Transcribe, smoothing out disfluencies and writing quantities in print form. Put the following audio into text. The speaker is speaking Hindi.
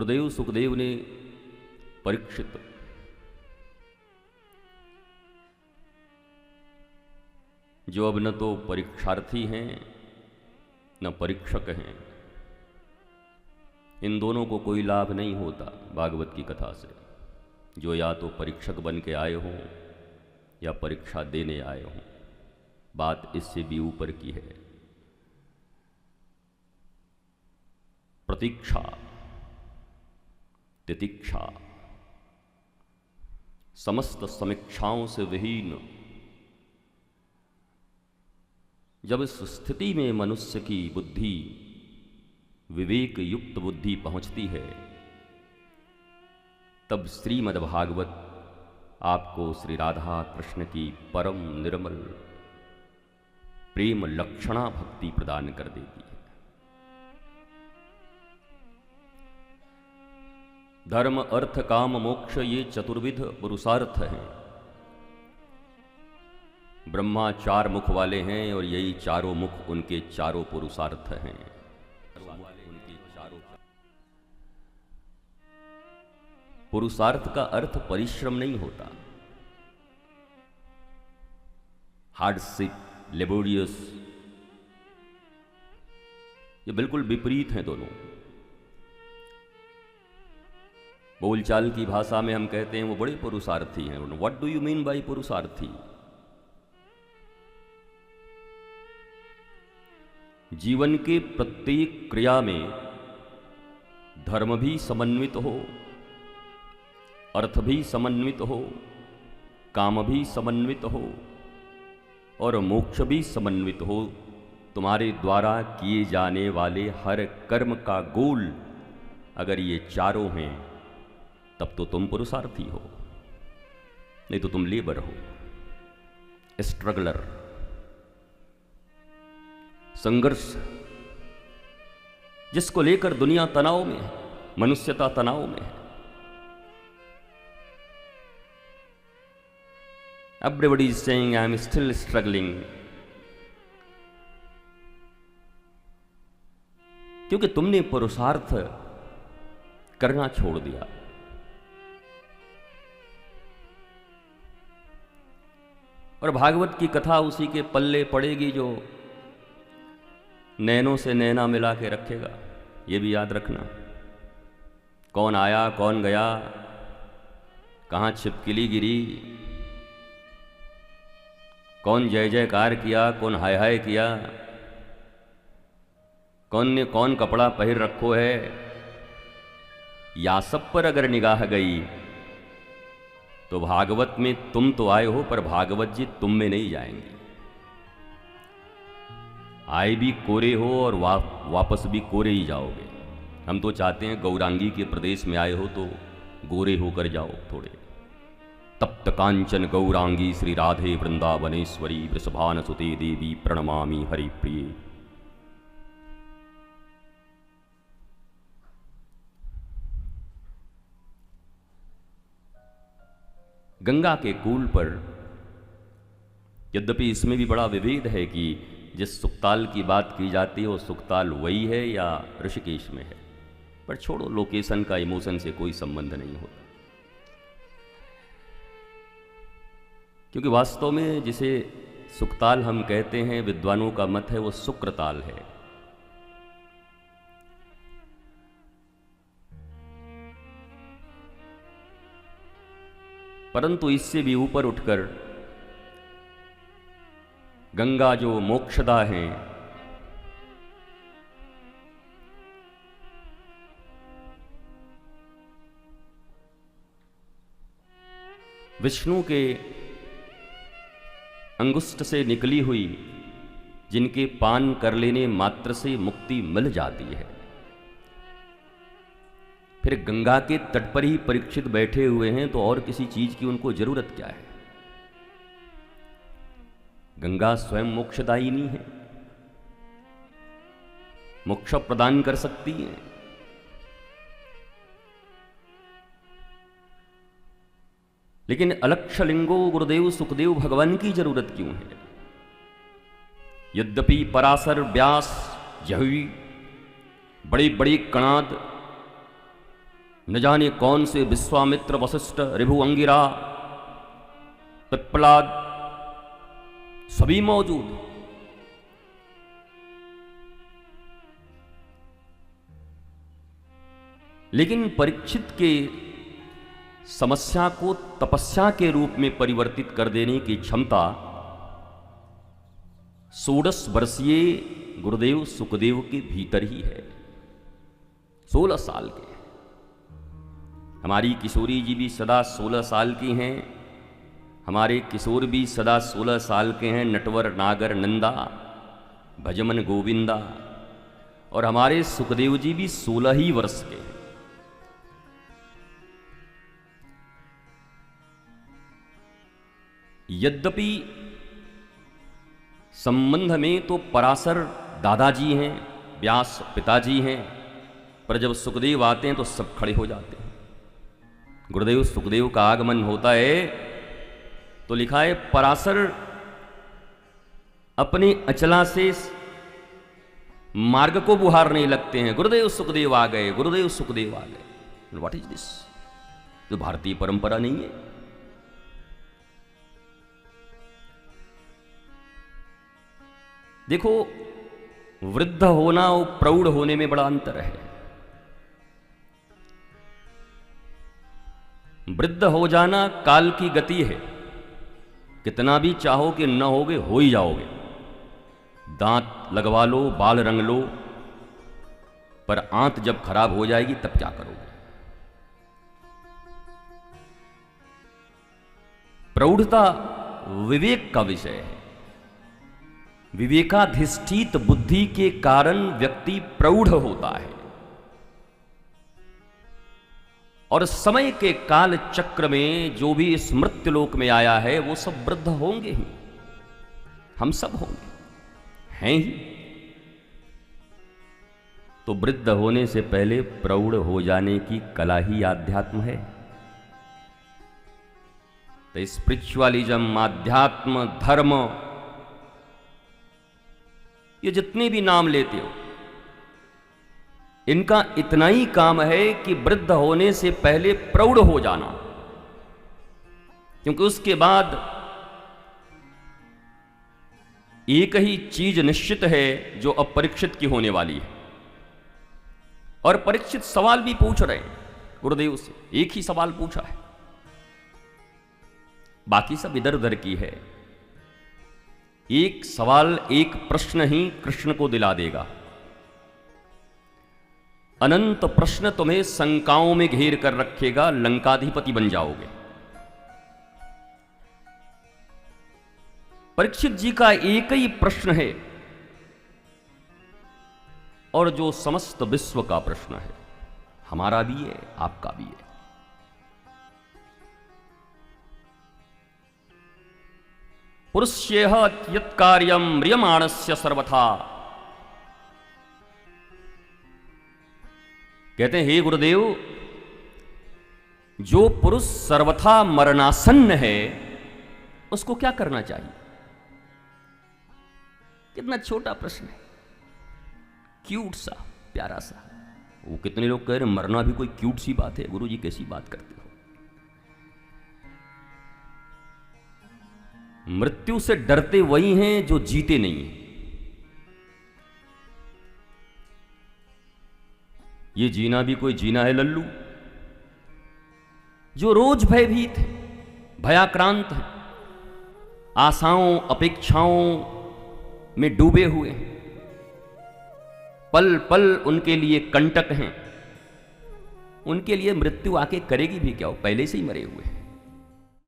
गुरुदेव सुखदेव ने परीक्षित जो अब न तो परीक्षार्थी हैं न परीक्षक हैं, इन दोनों को कोई लाभ नहीं होता भागवत की कथा से। जो या तो परीक्षक बन के आए हों या परीक्षा देने आए हों, बात इससे भी ऊपर की है। प्रतीक्षा, तितिक्षा, समस्त समीक्षाओं से विहीन जब इस स्थिति में मनुष्य की बुद्धि, विवेक युक्त बुद्धि पहुंचती है, तब श्रीमद्भागवत आपको श्री राधा कृष्ण की परम निर्मल प्रेम लक्षणा भक्ति प्रदान कर देती है। धर्म अर्थ काम मोक्ष ये चतुर्विध पुरुषार्थ हैं। ब्रह्मा चार मुख वाले हैं और यही चारों मुख उनके चारों पुरुषार्थ हैं। पुरुषार्थ का अर्थ परिश्रम नहीं होता, हार्डशिप, लेबोरियस, ये बिल्कुल विपरीत हैं दोनों। बोलचाल की भाषा में हम कहते हैं वो बड़े पुरुषार्थी हैं। What do you mean by purusharthi? जीवन के प्रत्येक क्रिया में धर्म भी समन्वित हो, अर्थ भी समन्वित हो, काम भी समन्वित हो और मोक्ष भी समन्वित हो। तुम्हारे द्वारा किए जाने वाले हर कर्म का गोल अगर ये चारों हैं, तब तो तुम पुरुषार्थी हो, नहीं तो तुम लेबर हो, स्ट्रगलर। संघर्ष जिसको लेकर दुनिया तनाव में है, मनुष्यता तनाव में है। Everybody is saying I am still struggling, क्योंकि तुमने पुरुषार्थ करना छोड़ दिया। और भागवत की कथा उसी के पल्ले पड़ेगी जो नैनों से नैना मिला के रखेगा। ये भी याद रखना, कौन आया कौन गया, कहाँ छिपकली गिरी, कौन जय जयकार किया, कौन हाय हाय किया, कौन ने कौन कपड़ा पहन रखो है, या सब पर अगर निगाह गई तो भागवत में तुम तो आए हो, पर भागवत जी तुम में नहीं जाएंगे। आए भी कोरे हो और वापस भी कोरे ही जाओगे। हम तो चाहते हैं गौरांगी के प्रदेश में आए हो तो गोरे होकर जाओ थोड़े। तप्त कांचन गौरांगी श्री राधे वृंदावनेश्वरी वृषभान सुते देवी प्रणमामि हरिप्रिये। गंगा के कूल पर, यद्यपि इसमें भी बड़ा विभेद है कि जिस सुक्ताल की बात की जाती है वो सुक्ताल वही है या ऋषिकेश में है, पर छोड़ो, लोकेशन का इमोशन से कोई संबंध नहीं होता। क्योंकि वास्तव में जिसे सुक्ताल हम कहते हैं, विद्वानों का मत है वो शुक्रताल है। परंतु इससे भी ऊपर उठकर गंगा जो मोक्षदा हैं, विष्णु के अंगुष्ठ से निकली हुई, जिनके पान कर लेने मात्र से मुक्ति मिल जाती है, फिर गंगा के तट पर ही परीक्षित बैठे हुए हैं तो और किसी चीज की उनको जरूरत क्या है? गंगा स्वयं मोक्षदायिनी है, मोक्ष प्रदान कर सकती है। लेकिन अलक्षलिंगो गुरुदेव सुखदेव भगवान की जरूरत क्यों है? यद्यपि पराशर, व्यास, जहवी, बड़े बड़े कणाद न जाने कौन से विश्वामित्र, वशिष्ठ, ऋभु, अंगिरा, पिप्पलाद सभी मौजूद। लेकिन परीक्षित के समस्या को तपस्या के रूप में परिवर्तित कर देने की क्षमता 16 वर्षीय गुरुदेव सुखदेव के भीतर ही है। 16 साल के। हमारी किशोरी जी भी सदा 16 साल की हैं, हमारे किशोर भी सदा 16 साल के हैं। नटवर, नागर, नंदा, भजमन गोविंदा। और हमारे सुखदेव जी भी 16 ही वर्ष के हैं। यद्यपि संबंध में तो पराशर दादाजी हैं, व्यास पिताजी हैं, पर जब सुखदेव आते हैं तो सब खड़े हो जाते हैं। गुरुदेव सुखदेव का आगमन होता है तो लिखा है पराशर अपने अचला से मार्ग को बुहारने लगते हैं। गुरुदेव सुखदेव आ गए, गुरुदेव सुखदेव आ गए। What is this? जो भारतीय परंपरा नहीं है। देखो, वृद्ध होना और प्रौढ़ होने में बड़ा अंतर है। वृद्ध हो जाना काल की गति है। कितना भी चाहो कि न होगे, हो ही जाओगे। दांत लगवा लो, बाल रंग लो, पर आंत जब खराब हो जाएगी तब क्या करोगे? प्रौढ़ता विवेक का विषय है। विवेकाधिष्ठित बुद्धि के कारण व्यक्ति प्रौढ़ होता है और समय के काल चक्र में जो भी इस मृत्युलोक में आया है वो सब वृद्ध होंगे ही। हम सब होंगे, हैं ही। तो वृद्ध होने से पहले प्रौढ़ हो जाने की कला ही आध्यात्म है। तो स्पिरिचुअलिज्म, आध्यात्म, धर्म, ये जितने भी नाम लेते हो, इनका इतना ही काम है कि वृद्ध होने से पहले प्रौढ़ हो जाना, क्योंकि उसके बाद एक ही चीज निश्चित है जो अब परीक्षित की होने वाली है। और परीक्षित सवाल भी पूछ रहे हैं गुरुदेव से। एक ही सवाल पूछा है, बाकी सब इधर उधर की है। एक सवाल, एक प्रश्न ही कृष्ण को दिला देगा। अनंत प्रश्न तुम्हें शंकाओं में घेर कर रखेगा, लंकाधिपति बन जाओगे। परीक्षित जी का एक ही प्रश्न है और जो समस्त विश्व का प्रश्न है, हमारा भी है, आपका भी है। पुरुषेह यत् कार्यम म्रियमाणस्य सर्वथा। कहते हैं, हे गुरुदेव, जो पुरुष सर्वथा मरणासन्न है उसको क्या करना चाहिए? कितना छोटा प्रश्न है, क्यूट सा, प्यारा सा। वो कितने लोग कह रहे हैं मरना भी कोई क्यूट सी बात है। गुरु जी कैसी बात करते हो? मृत्यु से डरते वही हैं जो जीते नहीं हैं। ये जीना भी कोई जीना है लल्लू? जो रोज भयभीत है, भयाक्रांत है, आशाओं अपेक्षाओं में डूबे हुए हैं, पल पल उनके लिए कंटक हैं, उनके लिए मृत्यु आके करेगी भी क्या? वो पहले से ही मरे हुए हैं।